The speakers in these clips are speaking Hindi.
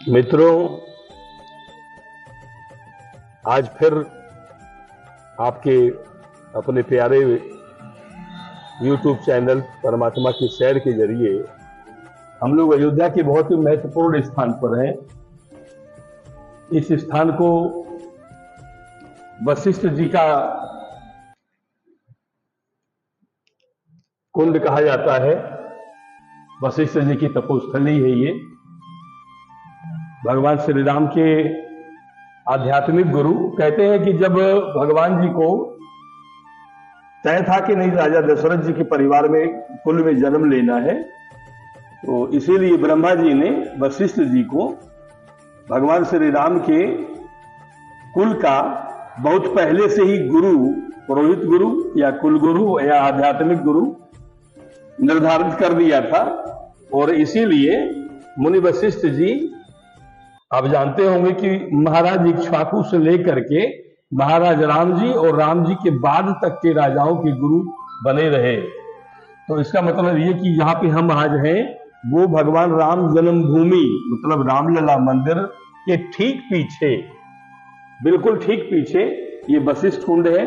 मित्रों, आज फिर आपके अपने प्यारे YouTube चैनल परमात्मा की सैर के जरिए हम लोग अयोध्या के बहुत ही महत्वपूर्ण स्थान पर हैं। इस स्थान को वशिष्ठ जी का कुंड कहा जाता है। वशिष्ठ जी की तपोस्थली है ये। भगवान श्री राम के आध्यात्मिक गुरु कहते हैं कि जब भगवान जी को तय था कि नहीं राजा दशरथ जी के परिवार में कुल में जन्म लेना है, तो इसीलिए ब्रह्मा जी ने वशिष्ठ जी को भगवान श्री राम के कुल का बहुत पहले से ही गुरु, पुरोहित गुरु या कुल गुरु या आध्यात्मिक गुरु निर्धारित कर दिया था। और इसीलिए मुनि वशिष्ठ जी, आप जानते होंगे कि महाराज इक्ष्वाकु से लेकर के महाराज राम जी और राम जी के बाद तक के राजाओं के गुरु बने रहे। तो इसका मतलब ये कि यहाँ पे हम आज हैं वो भगवान राम जन्मभूमि मतलब रामलला मंदिर के ठीक पीछे, बिल्कुल ठीक पीछे ये वशिष्ठ कुंड है।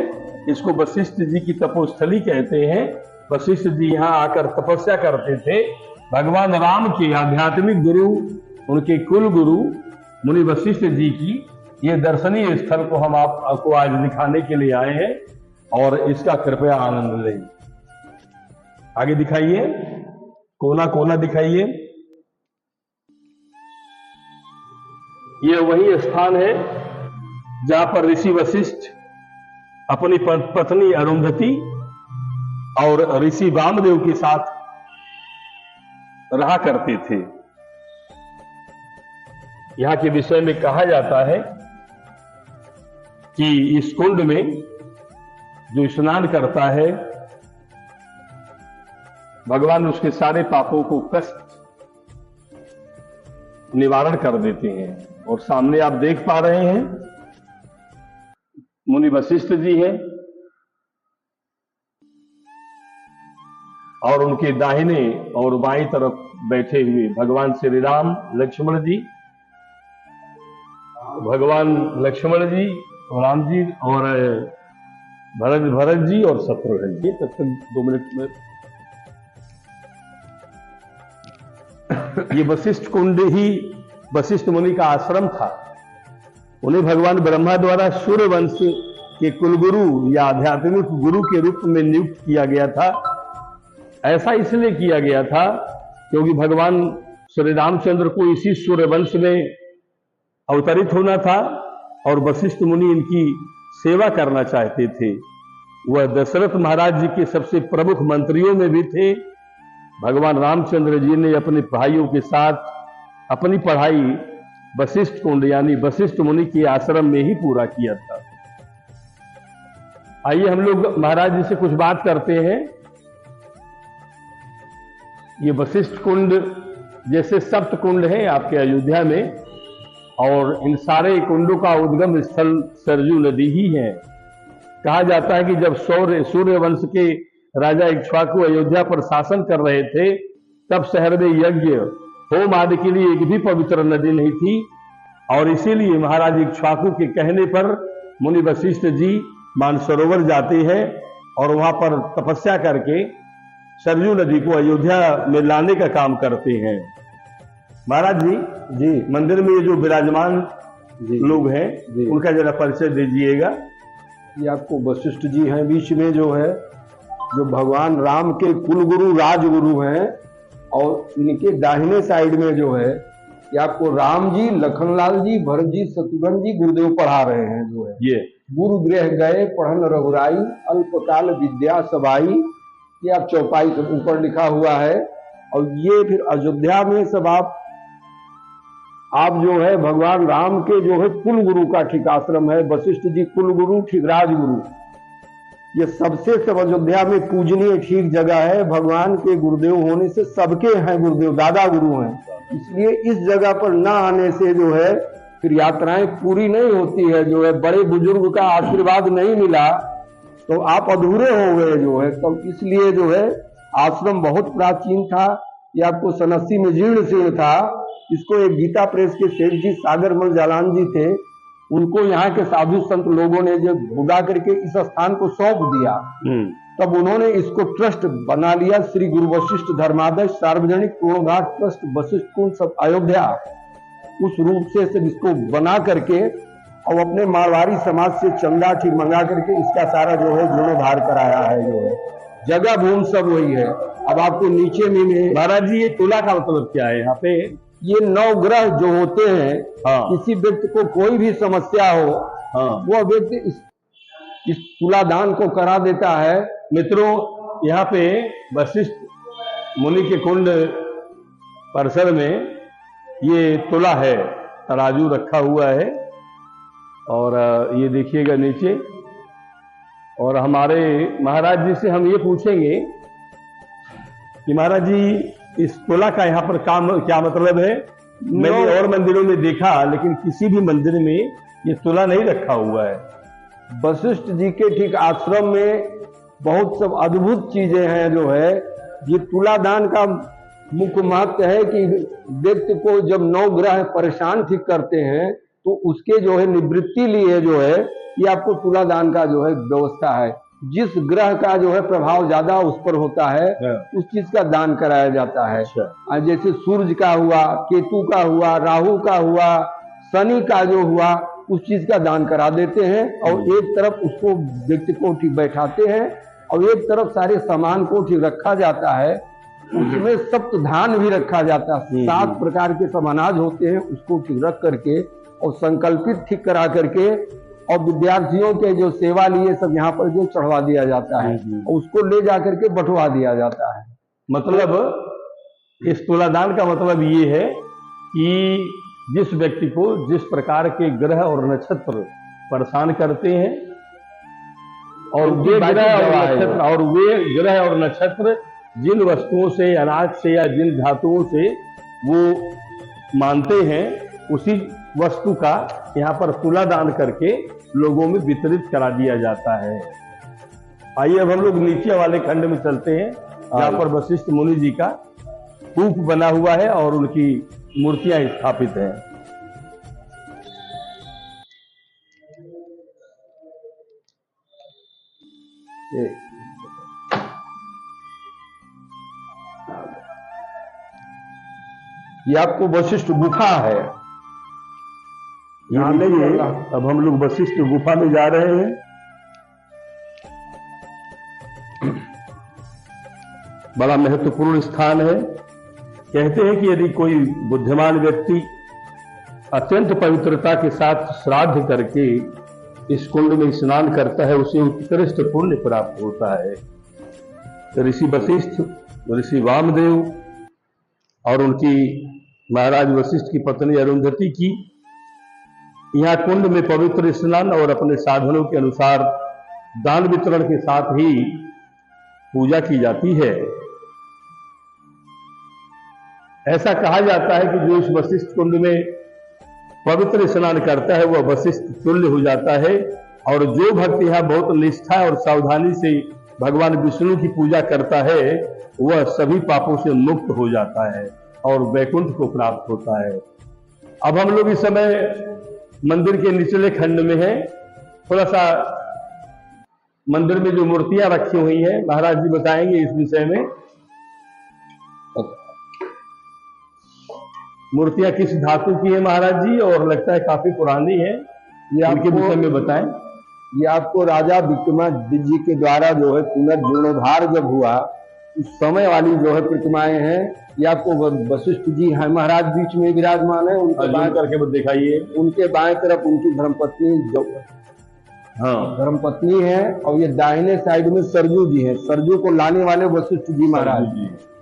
इसको वशिष्ठ जी की तपोस्थली कहते हैं। वशिष्ठ जी यहाँ आकर तपस्या करते थे। भगवान राम के आध्यात्मिक गुरु, उनके कुल गुरु मुनि वशिष्ठ जी की ये दर्शनीय स्थल को हम आपको आज दिखाने के लिए आए हैं और इसका कृपया आनंद लें। आगे दिखाइए, कोना कोना दिखाइए। ये वही स्थान है जहां पर ऋषि वशिष्ठ अपनी पत्नी अरुंधति और ऋषि वामदेव के साथ रहा करते थे। यहाँ के विषय में कहा जाता है कि इस कुंड में जो स्नान करता है भगवान उसके सारे पापों को कष्ट निवारण कर देते हैं। और सामने आप देख पा रहे हैं मुनि वशिष्ठ जी हैं और उनके दाहिने और बाईं तरफ बैठे हुए भगवान श्री राम, लक्ष्मण जी, भगवान लक्ष्मण जी, राम जी और भरत जी और शत्रुघ्न जी। तब तक 2 मिनट में ये वशिष्ठ कुंड ही वशिष्ठ मुनि का आश्रम था। उन्हें भगवान ब्रह्मा द्वारा सूर्य वंश के कुलगुरु या आध्यात्मिक गुरु के रूप में नियुक्त किया गया था। ऐसा इसलिए किया गया था क्योंकि भगवान श्री रामचंद्र को इसी सूर्य वंश में अवतरित होना था और वशिष्ठ मुनि इनकी सेवा करना चाहते थे। वह दशरथ महाराज जी के सबसे प्रमुख मंत्रियों में भी थे। भगवान रामचंद्र जी ने अपने भाइयों के साथ अपनी पढ़ाई वशिष्ठ कुंड यानी वशिष्ठ मुनि के आश्रम में ही पूरा किया था। आइए हम लोग महाराज जी से कुछ बात करते हैं। ये वशिष्ठ कुंड जैसे सप्त कुंड है आपके अयोध्या में, और इन सारे कुंडों का उद्गम स्थल सरजू नदी ही है। कहा जाता है कि जब सूर्य वंश के राजा इक्ष्वाकु अयोध्या पर शासन कर रहे थे, तब शहर में यज्ञ होम आदि के लिए एक भी पवित्र नदी नहीं थी। और इसीलिए महाराज इक्ष्वाकु के कहने पर मुनि वशिष्ठ जी मानसरोवर जाते हैं और वहां पर तपस्या करके सरजू नदी को अयोध्या में लाने का काम करते हैं। महाराज जी मंदिर में ये जो विराजमान लोग हैं उनका जरा परिचय दीजिएगा। ये आपको वशिष्ठ जी हैं बीच में, जो है जो भगवान राम के कुल गुरु राजगुरु हैं, और इनके दाहिने साइड में जो है ये आपको राम जी, लखनलाल जी, भरत जी, शत्रुघ्न जी गुरुदेव पढ़ा रहे हैं। जो है ये गुरु गृह गए पढ़न रघुराई, अल्पकाल विद्या सबाई, ये आप चौपाई के ऊपर लिखा हुआ है। और ये फिर अयोध्या में सब आप जो है भगवान राम के जो है कुल गुरु का ठीक आश्रम है। वशिष्ठ जी कुल गुरु, ठीक राजगुरु, ये सबसे सब अयोध्या में पूजनीय ठीक जगह है। भगवान के गुरुदेव होने से सबके हैं गुरुदेव, दादा गुरु हैं। इसलिए इस जगह पर न आने से जो है फिर यात्राएं पूरी नहीं होती है। जो है बड़े बुजुर्ग का आशीर्वाद नहीं मिला तो आप अधूरे हो गए जो है। तो इसलिए जो है आश्रम बहुत प्राचीन था। ये आपको 87 में जीर्ण शीर्ण था, इसको एक गीता प्रेस के सेठ जी सागरमल जालान जी थे, उनको यहाँ के साधु संत लोगों ने जब भुगा करके इस स्थान को सौंप दिया, तब उन्होंने इसको ट्रस्ट बना लिया, श्री गुरु वशिष्ठ धर्मादर्श सार्वजनिक पूर्णघाट ट्रस्ट वशिष्ठ कुंज सब अयोध्या, उस रूप से सब इसको बना करके और अपने मारवाड़ी समाज से चंदा ठीक मंगा करके इसका सारा जो है जीर्णोद्धार कराया है। जो है जगह भूमि सब वही है। अब आपको नीचे में महाराज जी, ये तुला का मतलब क्या है यहाँ पे? ये 9 ग्रह जो होते हैं, किसी व्यक्ति को कोई भी समस्या हो, वो व्यक्ति इस तुलादान को करा देता है। मित्रों, यहाँ पे वशिष्ठ मुनि के कुंड परिसर में ये तुला है, तराजू रखा हुआ है, और ये देखिएगा नीचे। और हमारे महाराज जी से हम ये पूछेंगे कि महाराज जी, इस तुला का यहाँ पर काम क्या मतलब है? मैंने और मंदिरों में देखा, लेकिन किसी भी मंदिर में ये तुला नहीं रखा हुआ है। वशिष्ठ जी के ठीक आश्रम में बहुत सब अद्भुत चीजें हैं। जो है ये तुलादान का मुख्य महत्व है कि व्यक्ति को जब 9 ग्रह परेशान ठीक करते हैं, तो उसके जो है निवृत्ति लिए जो है ये आपको तुलादान का जो है व्यवस्था है। जिस ग्रह का जो है प्रभाव ज्यादा उस पर होता है, उस चीज का दान कराया जाता है। जैसे सूर्य का हुआ, केतु का हुआ, राहु का हुआ, शनि का जो हुआ, उस चीज का दान करा देते हैं। और एक तरफ उसको व्यक्ति को ठीक बैठाते हैं, और एक तरफ सारे सामान को ठीक रखा जाता है। उसमें सप्त धान भी रखा जाता है, 7 प्रकार के सब अनाज होते हैं, उसको ठीक रख करके और संकल्पित ठीक करा करके, और विद्यार्थियों के जो सेवा लिए सब यहाँ पर जो चढ़वा दिया जाता है, और उसको ले जाकर के बंटवा दिया जाता है। मतलब इस तुलादान का मतलब ये है कि जिस व्यक्ति को जिस प्रकार के ग्रह और नक्षत्र परेशान करते हैं, और वे ग्रह और नक्षत्र जिन वस्तुओं से, अनाज से या जिन धातुओं से वो मानते हैं, उसी वस्तु का यहाँ पर तुलादान करके लोगों में वितरित करा दिया जाता है। आइए अब हम लोग नीचे वाले खंड में चलते हैं, जहाँ पर वशिष्ठ मुनि जी का कूप बना हुआ है और उनकी मूर्तियां स्थापित हैं। ये आपको वशिष्ठ गुफा है। यहाँ नहीं, अब हम लोग वशिष्ठ गुफा में जा रहे हैं। बड़ा महत्वपूर्ण स्थान है। कहते हैं कि यदि कोई बुद्धिमान व्यक्ति अत्यंत पवित्रता के साथ श्राद्ध करके इस कुंड में स्नान करता है, उसे उत्कृष्ट पुण्य प्राप्त होता है। तो ऋषि वशिष्ठ, ऋषि वामदेव और उनकी महाराज वशिष्ठ की पत्नी अरुंधति की यहाँ कुंड में पवित्र स्नान और अपने साधनों के अनुसार दान वितरण के साथ ही पूजा की जाती है। ऐसा कहा जाता है कि जो इस वशिष्ठ कुंड में पवित्र स्नान करता है वह वशिष्ठ तुल्य हो जाता है, और जो भक्त यहाँ बहुत निष्ठा और सावधानी से भगवान विष्णु की पूजा करता है वह सभी पापों से मुक्त हो जाता है और वैकुंठ को प्राप्त होता है। अब हम लोग इस समय मंदिर के निचले खंड में हैं। थोड़ा सा मंदिर में जो मूर्तियां रखी हुई हैं, महाराज जी बताएंगे इस विषय में। मूर्तियां किस धातु की है महाराज जी, और लगता है काफी पुरानी है, ये आपके विषय में बताएं। ये आपको राजा विक्रमादित्य जी के द्वारा जो है पुनर्जीर्णोद्धार जब हुआ उस समय वाली जो है प्रतिमाएं हैं। ये आपको वशिष्ठ जी हैं महाराज बीच में विराजमान है, उनके बाएं करके दिखाइए। उनके बाएं तरफ उनकी धर्मपत्नी धर्मपत्नी है, और ये दाहिने साइड में सरजू जी हैं। सरजू को लाने वाले वशिष्ठ जी महाराज,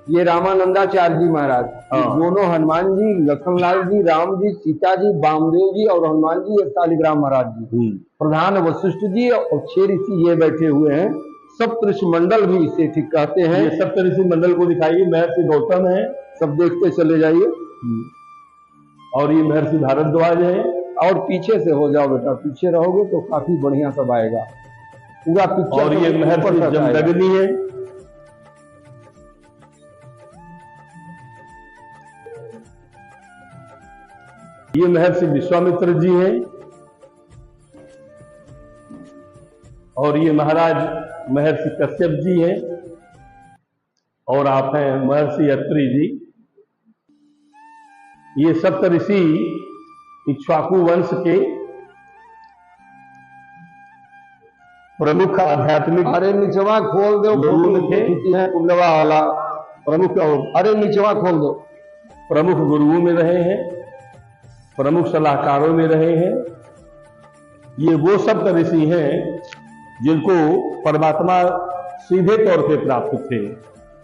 ये रामानंदाचार्य जी महाराज, दोनों हनुमान जी, लखनलाल जी, राम जी, सीता जी, वामदेव जी और हनुमान जी, ये शालिग्राम महाराज जी, प्रधान वशिष्ठ जी, और 6 ऋषि ये बैठे हुए हैं। सप्तऋषि मंडल भी इसे ठीक कहते हैं। ये सप्तऋषि मंडल को दिखाइए। महर्षि गौतम है, सब देखते चले जाइए। और ये महर्षि भारद्वाज है। और पीछे से हो जाओ बेटा, पीछे रहोगे तो काफी बढ़िया सब आएगा पूरा पिक्चर। और ये महर्षि जमदग्नि है। ये महर्षि विश्वामित्र जी हैं और ये महाराज महर्षि कश्यप जी हैं और आप हैं महर्षि अत्रि जी। ये सप्त ऋषि इक्ष्वाकु वंश के प्रमुख आध्यात्मिक अरे निचवा खोल दो, गुरु थे। कुंडवा वाला प्रमुख अरे निचवा खोल दो। प्रमुख गुरुओं में रहे हैं, प्रमुख सलाहकारों में रहे हैं। ये वो सप्त ऋषि हैं जिनको परमात्मा सीधे तौर पे प्राप्त थे।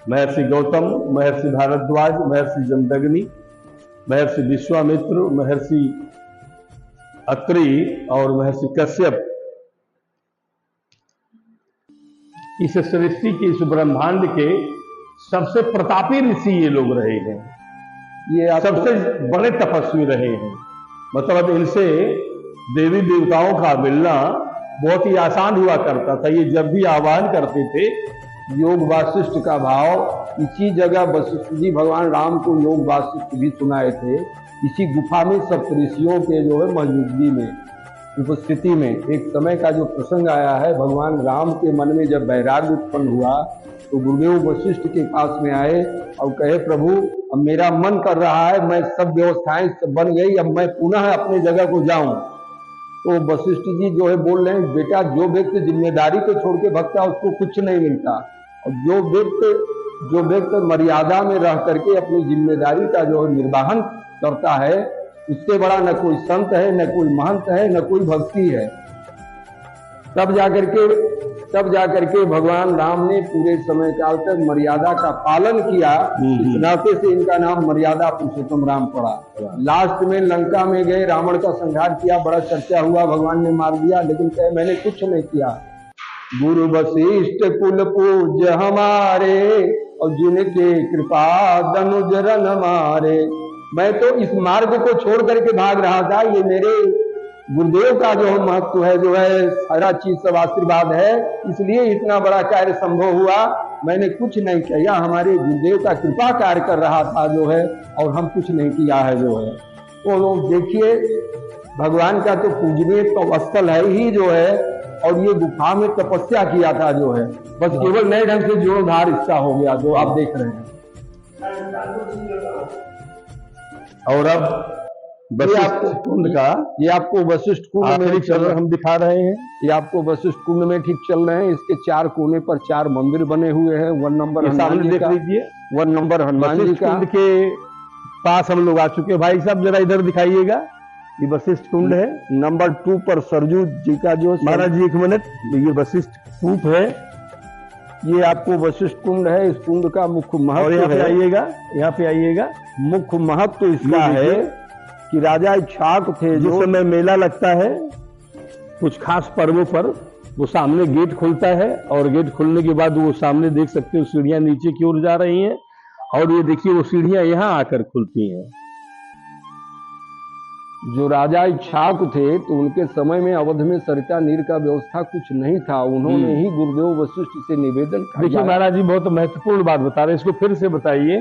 महर्षि गौतम, महर्षि भारद्वाज, महर्षि जमदग्नि, महर्षि विश्वामित्र, महर्षि अत्रि और महर्षि कश्यप। इस सृष्टि के, इस ब्रह्मांड के सबसे प्रतापी ऋषि ये लोग रहे हैं। ये सबसे बड़े तपस्वी रहे हैं। मतलब इनसे देवी देवताओं का मिलना बहुत ही आसान हुआ करता था। ये जब भी आह्वान करते थे, योग वासिष्ठ का भाव इसी जगह वशिष्ठ जी भगवान राम को योग वासिष्ठ भी सुनाए थे। इसी गुफा में सप्तऋषियों के जो है मौजूदगी में, उपस्थिति में एक समय का जो प्रसंग आया है, भगवान राम के मन में जब वैराग्य उत्पन्न हुआ तो गुरुदेव वशिष्ठ के पास में आए और कहे, प्रभु अब मेरा मन कर रहा है, मैं सब व्यवस्थाएं बन गई, अब मैं पुनः अपने जगह को जाऊं। तो वशिष्ठ जी जो है बोल रहे हैं, बेटा जो व्यक्ति जिम्मेदारी को छोड़ के भगता उसको कुछ नहीं मिलता, और जो व्यक्ति मर्यादा में रह करके अपनी जिम्मेदारी का जो निर्वहन करता है, उससे बड़ा न कोई संत है, न कोई महंत है, न कोई भक्ति है। तब जाकर के भगवान राम ने पूरे समय काल तक मर्यादा का पालन किया। इस नाते से इनका नाम मर्यादा पुरुषोत्तम राम पड़ा। लास्ट में लंका में गए, रावण का संहार किया, बड़ा चर्चा हुआ, भगवान ने मार दिया, लेकिन कहे मैंने कुछ नहीं किया। गुरु वशिष्ठ कुल पूज हमारे और जिनके कृपा धनुज रन मारे। मैं तो इस मार्ग को छोड़ करके भाग रहा था, ये मेरे गुरुदेव का जो महत्व है, जो है सारा चीज सब आशीर्वाद है, इसलिए इतना बड़ा कार्य संभव हुआ। मैंने कुछ नहीं किया, हमारे गुरुदेव का कृपा कार्य कर रहा था जो है, और हम कुछ नहीं किया है जो है। तो लोग देखिए, भगवान का तो पूजनीय तो स्थल है ही जो है, और ये गुफा में तपस्या किया था जो है, बस केवल नए ढंग से जीर्णोद्धार हिस्सा हो गया जो आप देख रहे हैं। और अब वशिष्ठ कुंड का, ये आपको वशिष्ठ कुंड में चल हम दिखा रहे हैं। ये आपको वशिष्ठ कुंड में ठीक चल रहे हैं। इसके 4 कोने पर 4 मंदिर बने हुए हैं। 1 नंबर हनुमान जी देख का, लीजिए, 1 नंबर हनुमान जी का। कुंड के पास हम लोग आ चुके हैं। भाई साहब जरा इधर दिखाइएगा, ये वशिष्ठ कुंड है। नंबर 2 पर सरजू जी का जो, महाराज जी एक मिनट, ये वशिष्ठ कूप है, ये आपको वशिष्ठ कुंड है। इस कुंड का मुख्य महत्व, यहाँ पे आइएगा, यहाँ पे आइएगा, मुख्य महत्व इसका है कि राजा इक्ष्वाकु थे, जिस समय मेला लगता है कुछ खास पर्वों पर, वो सामने गेट खुलता है, और गेट खुलने के बाद वो सामने देख सकते हो सीढ़ियां नीचे की ओर जा रही हैं, और ये देखिए वो सीढ़ियां यहाँ आकर खुलती हैं। जो राजा इक्ष्वाकु थे तो उनके समय में अवध में सरिता नीर का व्यवस्था कुछ नहीं था। उन्होंने ही गुरुदेव वशिष्ठ से निवेदन किया। देखिए महाराज जी बहुत महत्वपूर्ण बात बता रहे हैं, इसको फिर से बताइए।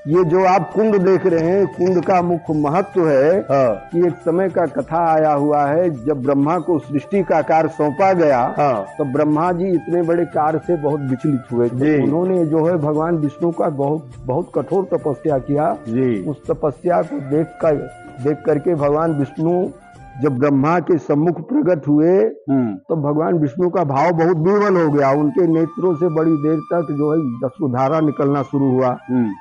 ये जो आप कुंड देख रहे हैं, कुंड का मुख्य महत्व है कि एक समय का कथा आया हुआ है, जब ब्रह्मा को सृष्टि का कार्य सौंपा गया, तो ब्रह्मा जी इतने बड़े कार्य से बहुत विचलित हुए थे। उन्होंने जो है भगवान विष्णु का बहुत कठोर तपस्या किया। उस तपस्या को देख करके भगवान विष्णु जब ब्रह्मा के सम्मुख प्रकट हुए, तो भगवान विष्णु का भाव बहुत विह्वल हो गया। उनके नेत्रों से बड़ी देर तक जो है अश्रुधारा निकलना शुरू हुआ।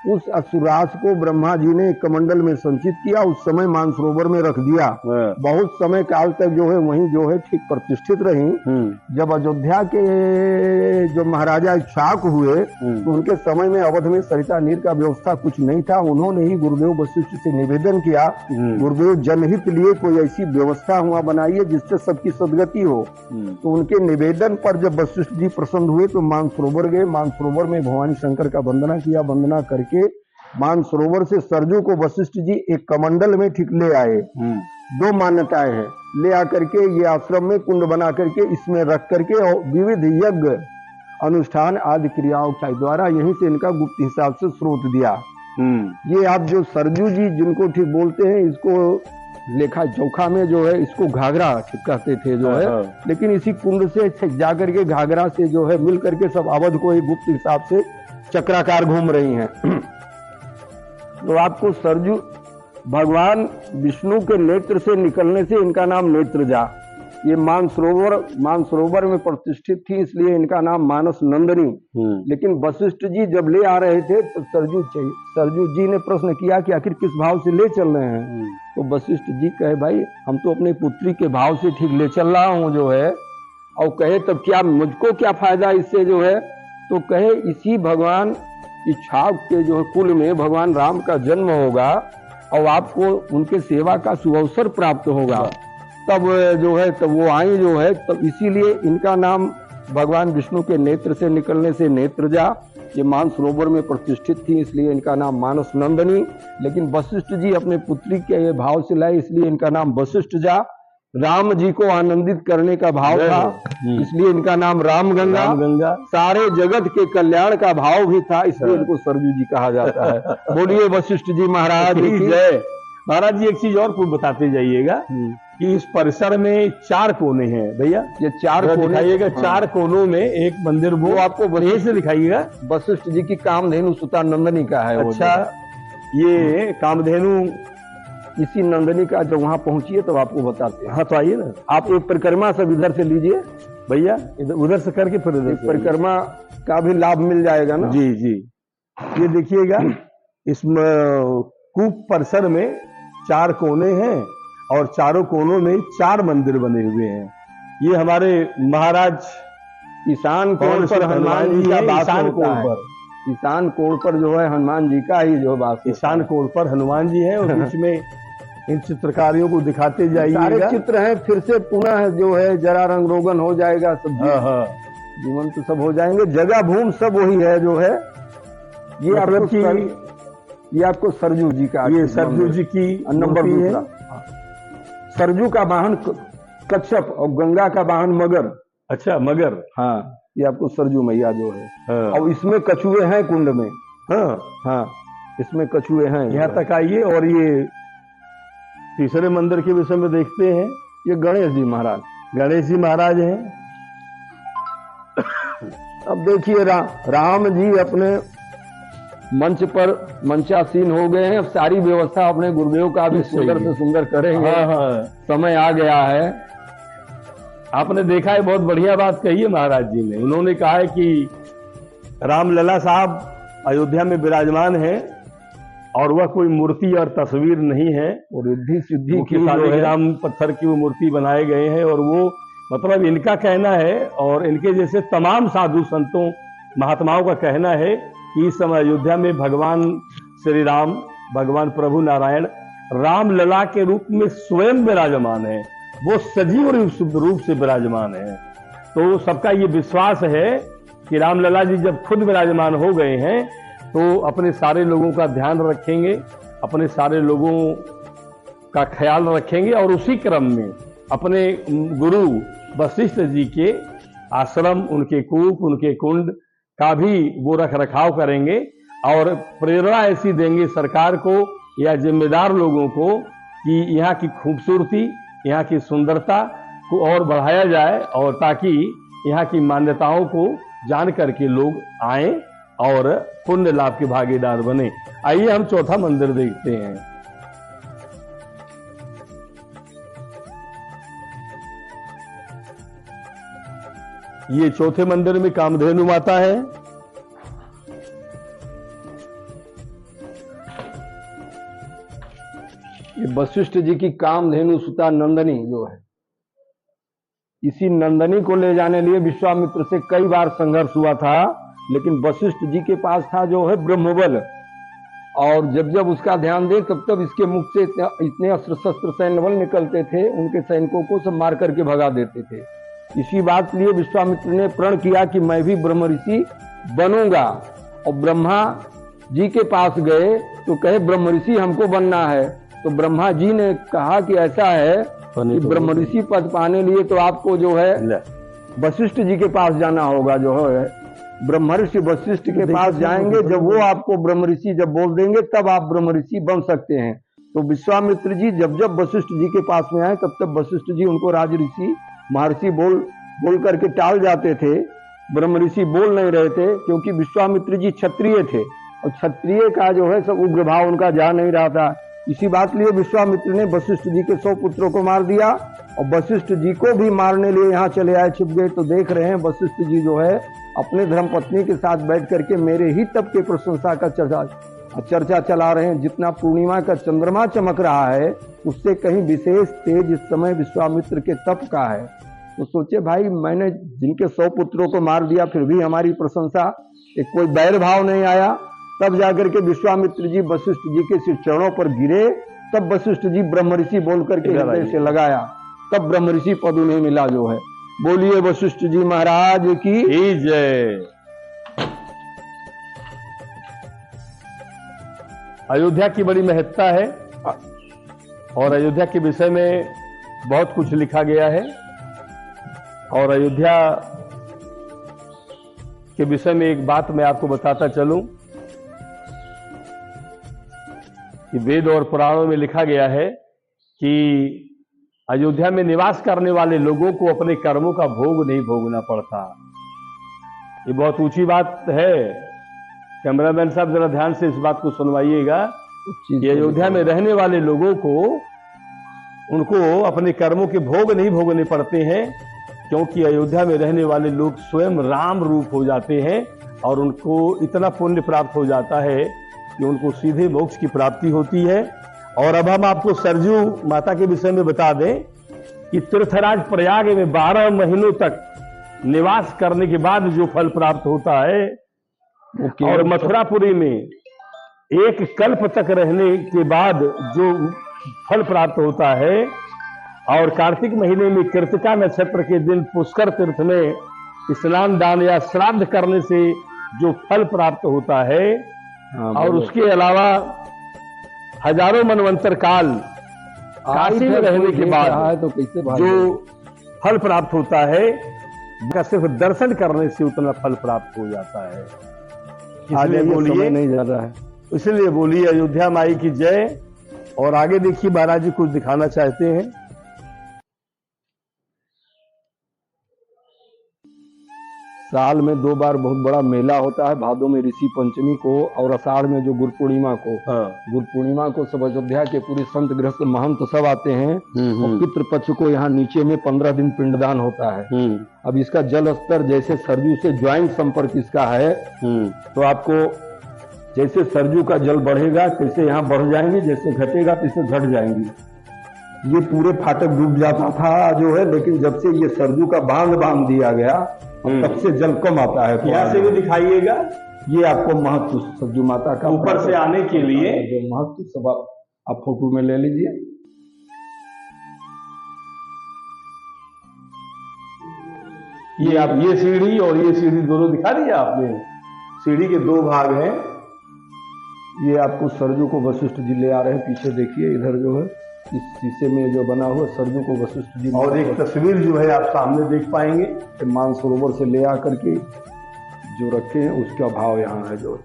उस अश्रुराश को ब्रह्मा जी ने कमंडल में संचित किया, उस समय मानसरोवर में रख दिया। बहुत समय काल तक जो है वहीं जो है ठीक प्रतिष्ठित रही। जब अयोध्या के जो महाराजा इक्ष्वाकु हुए, तो उनके समय में अवध में सरिता नीर का व्यवस्था कुछ नहीं था। उन्होंने ही गुरुदेव वशिष्ठ से निवेदन किया, गुरुदेव जनहित लिए कोई ऐसी व्यवस्था हुआ बनाइए जिससे सबकी सदगति हो। तो उनके निवेदन पर जब वशिष्ठ जी प्रसन्न हुए तो मानसरोवर गए। मानसरोवर में भवानी शंकर का वंदना किया। वंदना करके मानसरोवर से सरजू को वशिष्ठ जी एक कमंडल में ठीक ले आए। 2 मान्यताएं हैं, ले आकर के ये आश्रम में कुंड बना करके इसमें रख करके और विविध यज्ञ अनुष्ठान आदि क्रियाओं के द्वारा यहीं से इनका गुप्त हिसाब से स्रोत दिया। ये आप जो सरजू जी जिनको ठीक बोलते हैं, इसको लेखा जोखा में जो है इसको घाघरा ठीक कहते थे जो है, लेकिन इसी कुंड से जाकर के घाघरा से जो है मिल करके सब अवध को एक गुप्त हिसाब से चक्राकार घूम रही हैं। तो आपको सरजू भगवान विष्णु के नेत्र से निकलने से इनका नाम नेत्रजा। ये मानसरोवर में प्रतिष्ठित थी, इसलिए इनका नाम मानस नंदनी। लेकिन वशिष्ठ जी जब ले आ रहे थे तो सरजू जी ने प्रश्न किया कि आखिर किस भाव से ले चल रहे हैं। तो वशिष्ठ जी कहे भाई हम तो अपनी पुत्री के भाव से ठीक ले चल रहा हूँ जो है। और कहे तब क्या मुझको क्या फायदा इससे जो है। तो कहे इसी भगवान इच्छा के जो है कुल में भगवान राम का जन्म होगा और आपको उनके सेवा का सुअवसर प्राप्त होगा, तब जो है तब वो आई जो है। तब इसीलिए इनका नाम भगवान विष्णु के नेत्र से निकलने से नेत्रजा। ये मानसरोवर में प्रतिष्ठित थी, इसलिए इनका नाम मानस नंदनी। लेकिन वशिष्ठ जी अपने पुत्री के ये भाव से लाए, इसलिए इनका नाम वशिष्ठजा। राम जी को आनंदित करने का भाव था, इसलिए इनका नाम रामगंगा। सारे जगत के कल्याण का भाव भी था, इसलिए इनको सरजू जी कहा जाता है। बोलिए वशिष्ठ जी महाराज की जय। महाराज जी एक चीज और कुछ बताते जाइएगा कि इस परिसर में 4 कोने हैं भैया। ये 4 कोने दिखाइएगा। 4 कोनों में एक मंदिर, वो आपको वहीं से दिखाइएगा। वशिष्ठ जी की कामधेनु सुता नंदनी का है। अच्छा, ये कामधेनु इसी नंदनी का, जब वहां पहुंचिए तब आपको बताते हैं। हाँ तो आइए ना, आप एक परिक्रमा सब इधर से लीजिए भैया, उधर से करके फिर इधर परिक्रमा का भी लाभ मिल जाएगा ना। जी जी। ये देखिएगा, इस कूप परिसर में 4 कोने हैं और चारों कोनों में 4 मंदिर बने हुए हैं। ये हमारे महाराज ईशान कोण पर हनुमान जी का वास होता है। ईशान कोण पर जो है हनुमान जी का ही जो वास। ईशान कोण पर हनुमान जी हैं और बीच में इन चित्रकारियों को दिखाते जाइए। सारे चित्र हैं, फिर से पुनः जो है जरा रंग रोगन हो जाएगा, सब जीवन तो सब हो जाएंगे। जगह भूमि सब वही है जो है। ये मतलब ये आपको सरजू जी का, ये सरजू जी की नंबर है। सरजू का वाहन कच्छप और गंगा का वाहन मगर। अच्छा, मगर। हाँ, ये आपको सरजू मैया जो है। और इसमें कछुए हैं कुंड में। हाँ, इसमें कछुए हैं। यहाँ तक आइए और ये तीसरे मंदिर के विषय में देखते हैं। ये गणेश जी महाराज, गणेश जी महाराज हैं। अब देखिए राम जी अपने मंच पर मंचासीन हो गए हैं। अब सारी व्यवस्था अपने गुरुदेव का भी सुंदर से सुंदर करेंगे। समय आ गया है। आपने देखा है, बहुत बढ़िया बात कही है महाराज जी ने। उन्होंने कहा है कि रामलला साहब अयोध्या में विराजमान है और वह कोई मूर्ति और तस्वीर नहीं है, और रिद्धि सिद्धि की राम पत्थर की वो मूर्ति बनाए गए हैं। और वो मतलब इनका कहना है और इनके जैसे तमाम साधु संतों महात्माओं का कहना है कि इस समय अयोध्या में भगवान श्री राम, भगवान प्रभु नारायण रामलला के रूप में स्वयं विराजमान है। वो सजीव रूप से विराजमान है। तो सबका ये विश्वास है कि रामलला जी जब खुद विराजमान हो गए हैं तो अपने सारे लोगों का ध्यान रखेंगे, अपने सारे लोगों का ख्याल रखेंगे और उसी क्रम में अपने गुरु वशिष्ठ जी के आश्रम, उनके कूप, उनके कुंड का भी वो रख रखाव करेंगे और प्रेरणा ऐसी देंगे सरकार को या जिम्मेदार लोगों को कि यहाँ की खूबसूरती, यहाँ की सुंदरता को और बढ़ाया जाए, और ताकि यहाँ की मान्यताओं को जान करके लोग आए और पुण्य लाभ के भागीदार बने। आइए हम चौथा मंदिर देखते हैं। ये चौथे मंदिर में कामधेनु माता है। ये वशिष्ठ जी की कामधेनु सुता नंदनी जो है, इसी नंदनी को ले जाने लिए विश्वामित्र से कई बार संघर्ष हुआ था, लेकिन वशिष्ठ जी के पास था जो है ब्रह्मबल। और जब जब उसका ध्यान दे तब तब इसके मुख से इतने अस्त्र शस्त्र सैन्य बल निकलते थे, उनके सैनिकों को सब मार करके भगा देते थे। इसी बात के लिए विश्वामित्र ने प्रण किया कि मैं भी ब्रह्म ऋषि बनूंगा। और ब्रह्मा जी के पास गए तो कहे ब्रह्म ऋषि हमको बनना है। तो ब्रह्मा जी ने कहा कि ऐसा है कि ब्रह्म ऋषि पद पाने लिए तो आपको जो है वशिष्ठ जी के पास जाना होगा जो है। ब्रह्मर्षि वशिष्ठ के पास जाएंगे, जब वो आपको ब्रह्मऋषि जब बोल देंगे तब आप ब्रह्मऋषि बन सकते हैं। तो विश्वामित्र जी जब जब वशिष्ठ जी के पास में आए तब तब वशिष्ठ जी उनको राज ऋषि महर्षि बोल करके टाल जाते थे। ब्रह्म ऋषि बोल नहीं रहे थे क्योंकि विश्वामित्र जी क्षत्रिय थे और क्षत्रिय का जो है सब उग्र भाव उनका जा नहीं रहा था। इसी बात लिए विश्वामित्र ने वशिष्ठ जी के 100 पुत्रों को मार दिया और वशिष्ठ जी को भी मारने लिए यहाँ चले आए, छिप गए। तो देख रहे हैं वशिष्ठ जी जो है अपने धर्मपत्नी के साथ बैठ करके मेरे ही तप के प्रशंसा का चर्चा चला रहे हैं। जितना पूर्णिमा का चंद्रमा चमक रहा है उससे कहीं विशेष तेज इस समय विश्वामित्र के तप का है। तो सोचे भाई, मैंने जिनके 100 पुत्रों को मार दिया फिर भी हमारी प्रशंसा, एक कोई बैर भाव नहीं आया। तब जाकर के विश्वामित्र जी वशिष्ठ जी के सिर चरणों पर गिरे। तब वशिष्ठ जी ब्रह्मऋषि बोल करके हृदय से लगाया, तब ब्रह्मऋषि पद उन्हें मिला जो है। बोलिए वशिष्ठ जी महाराज की जय। अयोध्या की बड़ी महत्ता है और अयोध्या के विषय में बहुत कुछ लिखा गया है। और अयोध्या के विषय में एक बात मैं आपको बताता चलूं कि वेद और पुराणों में लिखा गया है कि अयोध्या में निवास करने वाले लोगों को अपने कर्मों का भोग नहीं भोगना पड़ता। ये बहुत ऊंची बात है। कैमरामैन साहब जरा ध्यान से इस बात को सुनवाइएगा कि अयोध्या में रहने वाले लोगों को उनको अपने कर्मों के भोग नहीं भोगने पड़ते हैं, क्योंकि अयोध्या में रहने वाले लोग स्वयं राम रूप हो जाते हैं और उनको इतना पुण्य प्राप्त हो जाता है कि उनको सीधे मोक्ष की प्राप्ति होती है। और अब हम आपको सरजू माता के विषय में बता दें कि तीर्थराज प्रयाग में 12 महीनों तक निवास करने के बाद जो फल प्राप्त होता है, और मथुरापुरी में एक कल्प तक रहने के बाद जो फल प्राप्त होता है, और कार्तिक महीने में कृतिका नक्षत्र के दिन पुष्कर तीर्थ में स्नान दान या श्राद्ध करने से जो फल प्राप्त होता है, और उसके अलावा हजारों मनवंतर काल काशी में रहने के बाद तो कैसे जो फल प्राप्त होता है, का सिर्फ दर्शन करने से उतना फल प्राप्त हो जाता है। इसलिए बोलिए नहीं जा रहा है, इसलिए बोलिए अयोध्या माई की जय। और आगे देखिए महाराज जी कुछ दिखाना चाहते हैं। साल में 2 बार बहुत बड़ा मेला होता है, भादों में ऋषि पंचमी को और आषाढ़ में जो गुरु पूर्णिमा को। गुरु पूर्णिमा को सब अयोध्या के पूरे संत गृहस्थ महंत सब आते हैं और पितृ पक्ष को यहाँ नीचे में 15 दिन पिंडदान होता है। अब इसका जल स्तर जैसे सरजू से ज्वाइंट संपर्क इसका है, तो आपको जैसे सरजू का जल बढ़ेगा तैसे यहाँ बढ़ जाएंगे, जैसे घटेगा तैसे घट जाएंगी। ये पूरे फाटक डूब जाता था जो है, लेकिन जब से ये सरजू का बांध दिया गया तब से जल कम आता है। यहाँ से भी दिखाइएगा, ये आपको महत्व सरजू माता का ऊपर से आने के लिए जो महत्व सब आप फोटो में ले लीजिए। ये सीढ़ी और ये सीढ़ी दोनों दिखा दिया आपने। सीढ़ी के 2 भाग हैं। ये आपको सरजू को वशिष्ठ जी ले आ रहे हैं, पीछे देखिए इधर जो है इस शीशे में जो बना हुआ सरजू को वशिष्ठ जी, और एक तस्वीर जो है आप सामने देख पाएंगे मानसरोवर से ले आकर के जो रखे हैं उसका भाव यहाँ है। जो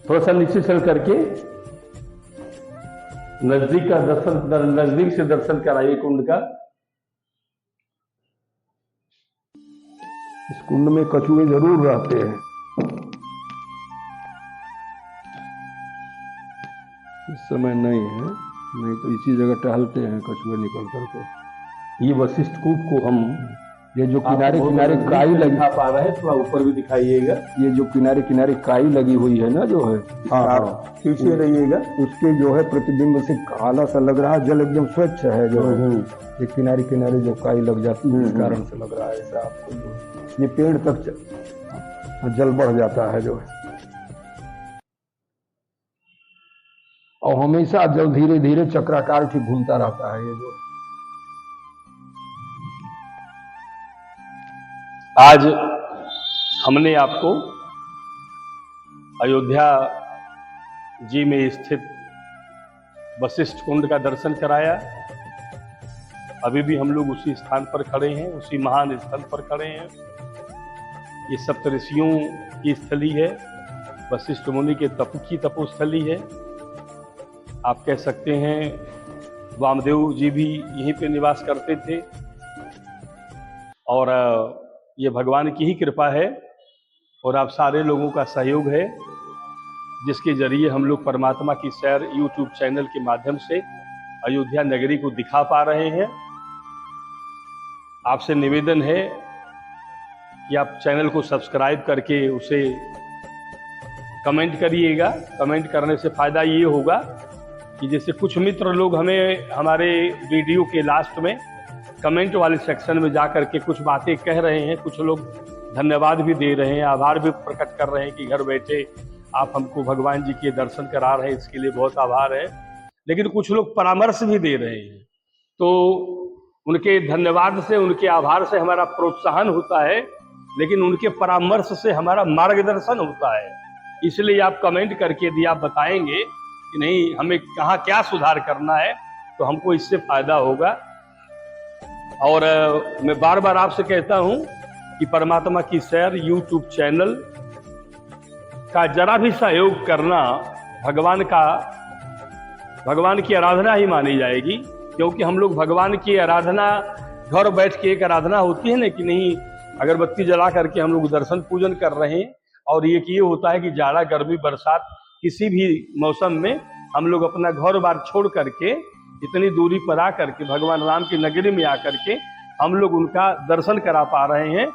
थोड़ा सा नीचे चल करके नजदीक का दर्शन, नजदीक से दर्शन कराइए कुंड का। इस कुंड में कछुए जरूर रहते हैं। इस समय नहीं है, नहीं तो इसी जगह टहलते हैं कछुए निकल करके। ये वशिष्ठ कूप को हम, ये जो किनारे किनारे काई लगी पा रहे हैं, थोड़ा ऊपर भी दिखाइएगा। ये जो किनारे किनारे काई लगी हुई है ना जो है, पीछे रहिएगा, उसके जो है प्रतिबिंब से काला सा लग रहा है। जल एकदम स्वच्छ है जो है। ये किनारे किनारे जो काई लग जाती है इस कारण से लग रहा है ऐसा आपको। ये पेड़ तक जल बढ़ जाता है जो है, और हमेशा जल धीरे धीरे चक्राकार ठीक घूमता रहता है। ये जो आज हमने आपको अयोध्या जी में स्थित वशिष्ठ कुंड का दर्शन कराया। अभी भी हम लोग उसी स्थान पर खड़े हैं, उसी महान स्थल पर खड़े हैं। ये सप्तऋषियों की स्थली है, वशिष्ठ मुनि के तप की तपोस्थली है। आप कह सकते हैं वामदेव जी भी यहीं पे निवास करते थे। और ये भगवान की ही कृपा है और आप सारे लोगों का सहयोग है, जिसके जरिए हम लोग परमात्मा की सैर YouTube चैनल के माध्यम से अयोध्या नगरी को दिखा पा रहे हैं। आपसे निवेदन है कि आप चैनल को सब्सक्राइब करके उसे कमेंट करिएगा। कमेंट करने से फायदा ये होगा कि जैसे कुछ मित्र लोग हमें हमारे वीडियो के लास्ट में कमेंट वाले सेक्शन में जा करके कुछ बातें कह रहे हैं, कुछ लोग धन्यवाद भी दे रहे हैं, आभार भी प्रकट कर रहे हैं कि घर बैठे आप हमको भगवान जी के दर्शन करा रहे हैं, इसके लिए बहुत आभार है। लेकिन कुछ लोग परामर्श भी दे रहे हैं, तो उनके धन्यवाद से, उनके आभार से हमारा प्रोत्साहन होता है, लेकिन उनके परामर्श से हमारा मार्गदर्शन होता है। इसलिए आप कमेंट करके यदि आप बताएंगे कि नहीं हमें कहाँ क्या सुधार करना है, तो हमको इससे फायदा होगा। और मैं बार बार आपसे कहता हूं कि परमात्मा की सैर YouTube चैनल का जरा भी सहयोग करना भगवान की आराधना ही मानी जाएगी। क्योंकि हम लोग भगवान की आराधना घर बैठ के एक आराधना होती है ना कि नहीं, अगरबत्ती जला करके हम लोग दर्शन पूजन कर रहे हैं। और ये होता है कि जाड़ा गर्मी बरसात किसी भी मौसम में हम लोग अपना घर बार छोड़ करके इतनी दूरी पर आकर के भगवान राम की नगरी में आकर के हम लोग उनका दर्शन करा पा रहे हैं।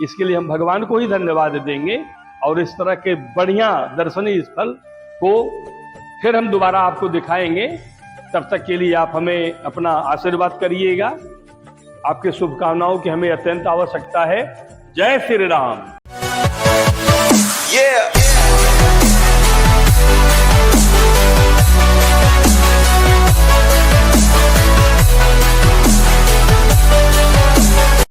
इसके लिए हम भगवान को ही धन्यवाद देंगे। और इस तरह के बढ़िया दर्शनीय स्थल को फिर हम दोबारा आपको दिखाएंगे। तब तक के लिए आप हमें अपना आशीर्वाद करिएगा। आपके शुभकामनाओं की हमें अत्यंत आवश्यकता है। जय श्री राम। Yeah.